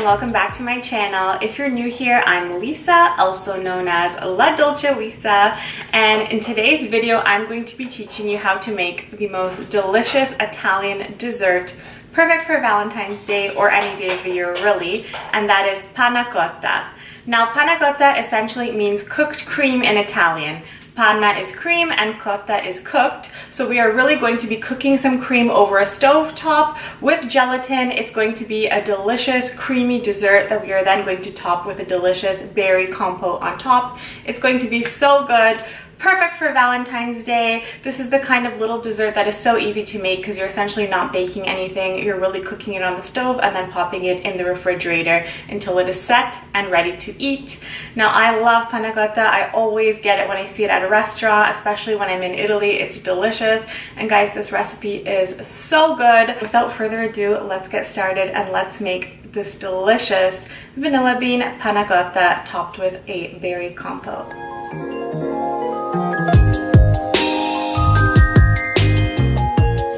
welcome back to my channel. If you're new here, I'm Lisa, also known as La Dolce Lisa, and in today's video I'm going to be teaching you how to make the most delicious Italian dessert, perfect for Valentine's Day or any day of the year really, and that is Panna Cotta. Now Panna Cotta essentially means cooked cream in Italian. Panna is cream and cotta is cooked. So we are really going to be cooking some cream over a stove top with gelatin. It's going to be a delicious creamy dessert that we are then going to top with a delicious berry compote on top. It's going to be so good. Perfect for Valentine's Day. This is the kind of little dessert that is so easy to make because you're essentially not baking anything. You're really cooking it on the stove and then popping it in the refrigerator until it is set and ready to eat. Now I love panna cotta. I always get it when I see it at a restaurant, especially when I'm in Italy. It's delicious. And guys, this recipe is so good. Without further ado, let's get started and let's make this delicious vanilla bean panna cotta topped with a berry compote.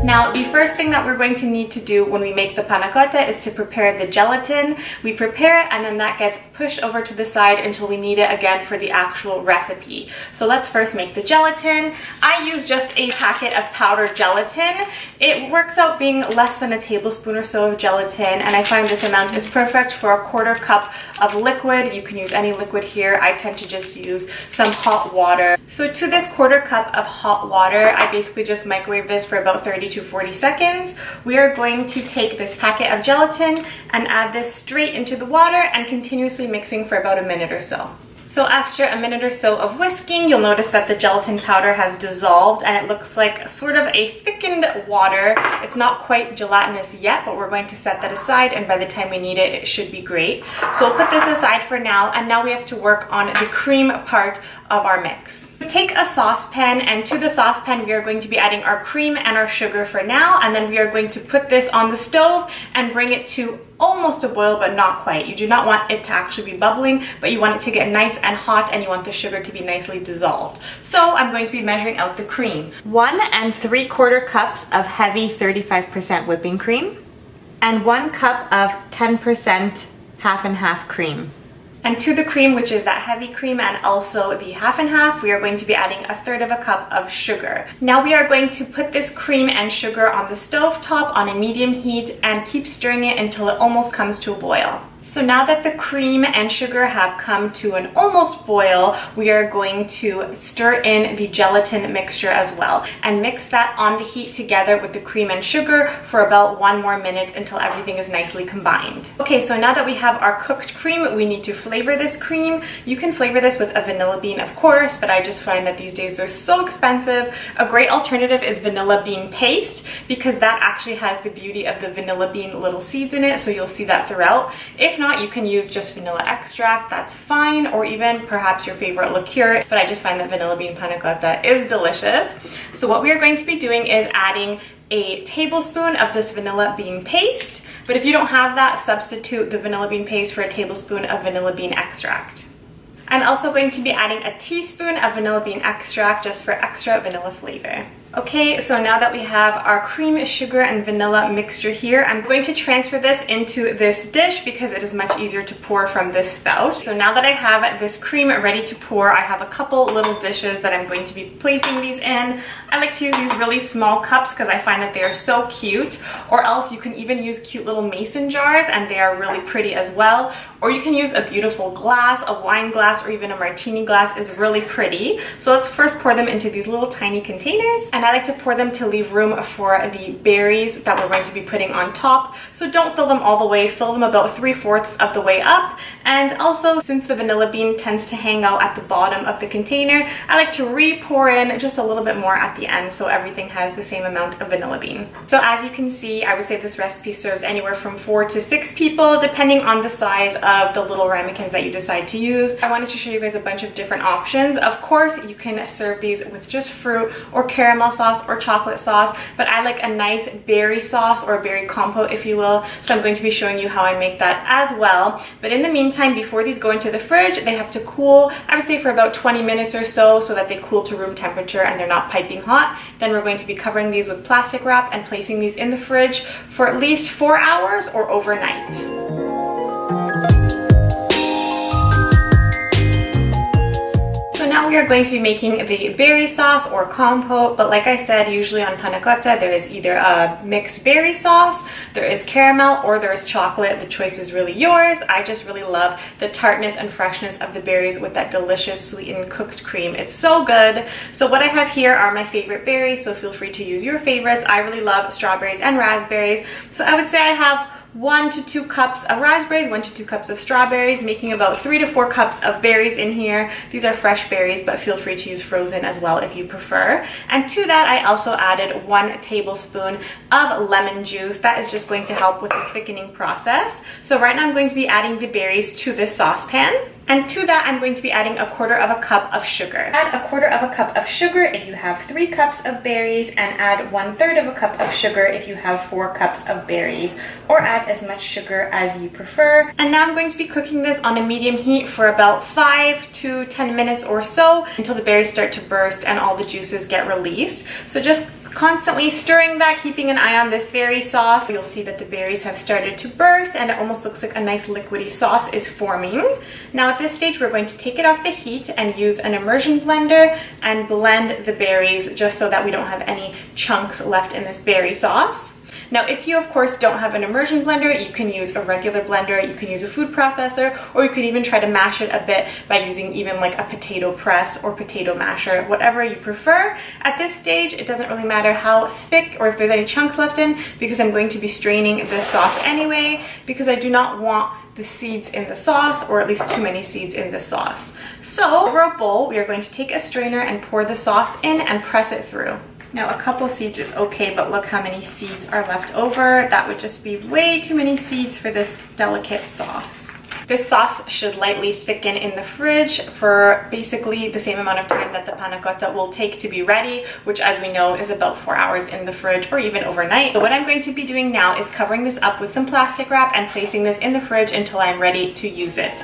Now, the first thing that we're going to need to do when we make the panna cotta is to prepare the gelatin. We prepare it and then that gets pushed over to the side until we need it again for the actual recipe. So let's first make the gelatin. I use just a packet of powdered gelatin. It works out being less than a tablespoon or so of gelatin, and I find this amount is perfect for a quarter cup of liquid. You can use any liquid here. I tend to just use some hot water. So to this quarter cup of hot water, I basically just microwave this for about 30 to 40 seconds. We are going to take this packet of gelatin and add this straight into the water and continuously mixing for about a minute or so. So after a minute or so of whisking, you'll notice that the gelatin powder has dissolved and it looks like sort of a thickened water. It's not quite gelatinous yet, but we're going to set that aside, and by the time we need it, it should be great. So we'll put this aside for now, and now we have to work on the cream part of our mix. Take a saucepan, and to the saucepan we are going to be adding our cream and our sugar for now, and then we are going to put this on the stove and bring it to almost a boil, but not quite. You do not want it to actually be bubbling, but you want it to get nice and hot, and you want the sugar to be nicely dissolved. So I'm going to be measuring out the cream. 1 3/4 cups of heavy 35% whipping cream, and 1 cup of 10% half and half cream. And to the cream, which is that heavy cream and also the half and half, we are going to be adding 1/3 cup of sugar. Now we are going to put this cream and sugar on the stove top on a medium heat and keep stirring it until it almost comes to a boil. So now that the cream and sugar have come to an almost boil, we are going to stir in the gelatin mixture as well and mix that on the heat together with the cream and sugar for about 1 more minute until everything is nicely combined. Okay, so now that we have our cooked cream, we need to flavor this cream. You can flavor this with a vanilla bean, of course, but I just find that these days they're so expensive. A great alternative is vanilla bean paste, because that actually has the beauty of the vanilla bean little seeds in it, so you'll see that throughout. If not, you can use just vanilla extract, that's fine, or even perhaps your favorite liqueur, but I just find that vanilla bean panna cotta is delicious. So what we are going to be doing is adding a tablespoon of this vanilla bean paste, but if you don't have that, substitute the vanilla bean paste for a tablespoon of vanilla bean extract. I'm also going to be adding a teaspoon of vanilla bean extract just for extra vanilla flavor. Okay, so now that we have our cream, sugar, and vanilla mixture here, I'm going to transfer this into this dish because it is much easier to pour from this spout. So now that I have this cream ready to pour, I have a couple little dishes that I'm going to be placing these in. I like to use these really small cups because I find that they are so cute, or else you can even use cute little mason jars and they are really pretty as well. Or you can use a beautiful glass, a wine glass, or even a martini glass is really pretty. So let's first pour them into these little tiny containers. And I like to pour them to leave room for the berries that we're going to be putting on top. So don't fill them all the way, fill them about 3/4 of the way up. And also, since the vanilla bean tends to hang out at the bottom of the container, I like to re-pour in just a little bit more at the end so everything has the same amount of vanilla bean. So as you can see, I would say this recipe serves anywhere from 4 to 6 people, depending on the size of the little ramekins that you decide to use. I wanted to show you guys a bunch of different options. Of course, you can serve these with just fruit or caramel sauce or chocolate sauce, but I like a nice berry sauce or a berry compote, if you will. So I'm going to be showing you how I make that as well. But in the meantime, before these go into the fridge, they have to cool, I would say for about 20 minutes or so that they cool to room temperature and they're not piping hot. Then we're going to be covering these with plastic wrap and placing these in the fridge for at least 4 hours or overnight. we are going to be making the berry sauce or compote, but like I said, usually on panna cotta there is either a mixed berry sauce, there is caramel, or there is chocolate. The choice is really yours. I just really love the tartness and freshness of the berries with that delicious sweetened cooked cream. It's so good. So what I have here are my favorite berries, so feel free to use your favorites. I really love strawberries and raspberries, so I would say I have 1 to 2 cups of raspberries, 1 to 2 cups of strawberries, making about 3 to 4 cups of berries in here. These are fresh berries, but feel free to use frozen as well if you prefer. And to that, I also added 1 tablespoon of lemon juice. That is just going to help with the thickening process. So right now I'm going to be adding the berries to this saucepan. And to that, I'm going to be adding 1/4 cup of sugar. Add 1/4 cup of sugar if you have 3 cups of berries, and add 1/3 cup of sugar if you have 4 cups of berries, or add as much sugar as you prefer. And now I'm going to be cooking this on a medium heat for about 5 to 10 minutes or so until the berries start to burst and all the juices get released. So just constantly stirring that, keeping an eye on this berry sauce. You'll see that the berries have started to burst and it almost looks like a nice liquidy sauce is forming. Now at this stage, we're going to take it off the heat and use an immersion blender and blend the berries just so that we don't have any chunks left in this berry sauce. Now, if you, of course, don't have an immersion blender, you can use a regular blender, you can use a food processor, or you can even try to mash it a bit by using even like a potato press or potato masher, whatever you prefer. At this stage, it doesn't really matter how thick or if there's any chunks left in, because I'm going to be straining this sauce anyway, because I do not want the seeds in the sauce, or at least too many seeds in the sauce. So, over a bowl, we are going to take a strainer and pour the sauce in and press it through. Now, a couple seeds is okay, but look how many seeds are left over. That would just be way too many seeds for this delicate sauce. This sauce should lightly thicken in the fridge for basically the same amount of time that the panna cotta will take to be ready, which, as we know, is about 4 hours in the fridge or even overnight. So what I'm going to be doing now is covering this up with some plastic wrap and placing this in the fridge until I'm ready to use it.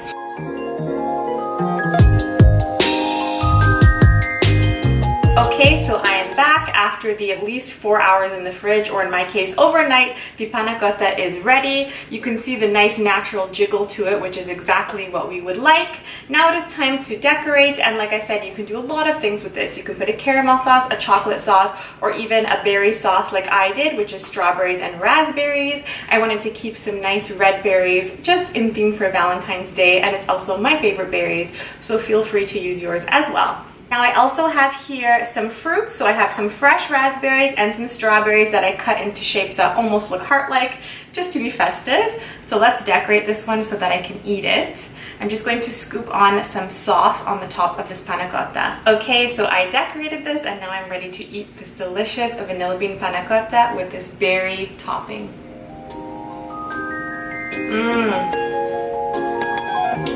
Okay, so I am back after the at least 4 hours in the fridge, or in my case overnight. The panna cotta is ready. You can see the nice natural jiggle to it, which is exactly what we would like. Now it is time to decorate, and like I said, you can do a lot of things with this. You can put a caramel sauce, a chocolate sauce, or even a berry sauce like I did, which is strawberries and raspberries. I wanted to keep some nice red berries just in theme for Valentine's Day, and it's also my favorite berries, so feel free to use yours as well. Now I also have here some fruits, so I have some fresh raspberries and some strawberries that I cut into shapes that almost look heart-like, just to be festive. So let's decorate this one so that I can eat it. I'm just going to scoop on some sauce on the top of this panna cotta. Okay, so I decorated this and now I'm ready to eat this delicious vanilla bean panna cotta with this berry topping.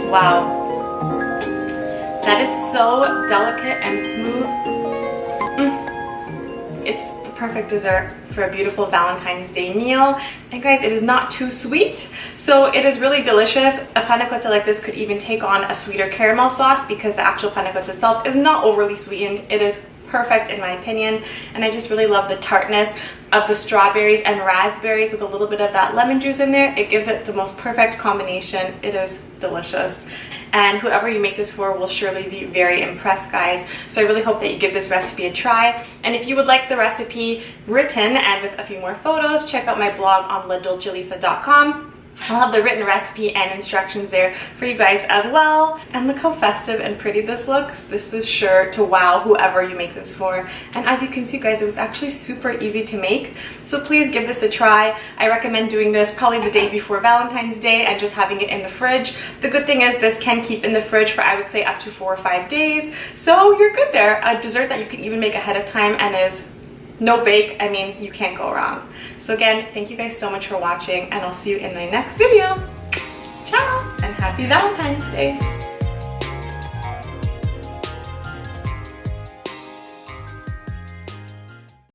Wow. That is so delicate and smooth. It's the perfect dessert for a beautiful Valentine's Day meal. And guys, it is not too sweet, so it is really delicious. A panna cotta like this could even take on a sweeter caramel sauce because the actual panna cotta itself is not overly sweetened. It is perfect in my opinion, and I just really love the tartness of the strawberries and raspberries with a little bit of that lemon juice in there. It gives it the most perfect combination. It is delicious, and whoever you make this for will surely be very impressed, guys. So I really hope that you give this recipe a try, and if you would like the recipe written and with a few more photos, check out my blog on ladolcelisa.com. I'll have the written recipe and instructions there for you guys as well. And look how festive and pretty this looks. This is sure to wow whoever you make this for. And as you can see, guys, it was actually super easy to make. So please give this a try. I recommend doing this probably the day before Valentine's Day and just having it in the fridge. The good thing is this can keep in the fridge for, I would say, up to 4 or 5 days. So you're good there. A dessert that you can even make ahead of time and is no bake. I mean, you can't go wrong. So again, thank you guys so much for watching, and I'll see you in my next video. Ciao, and happy Valentine's Day.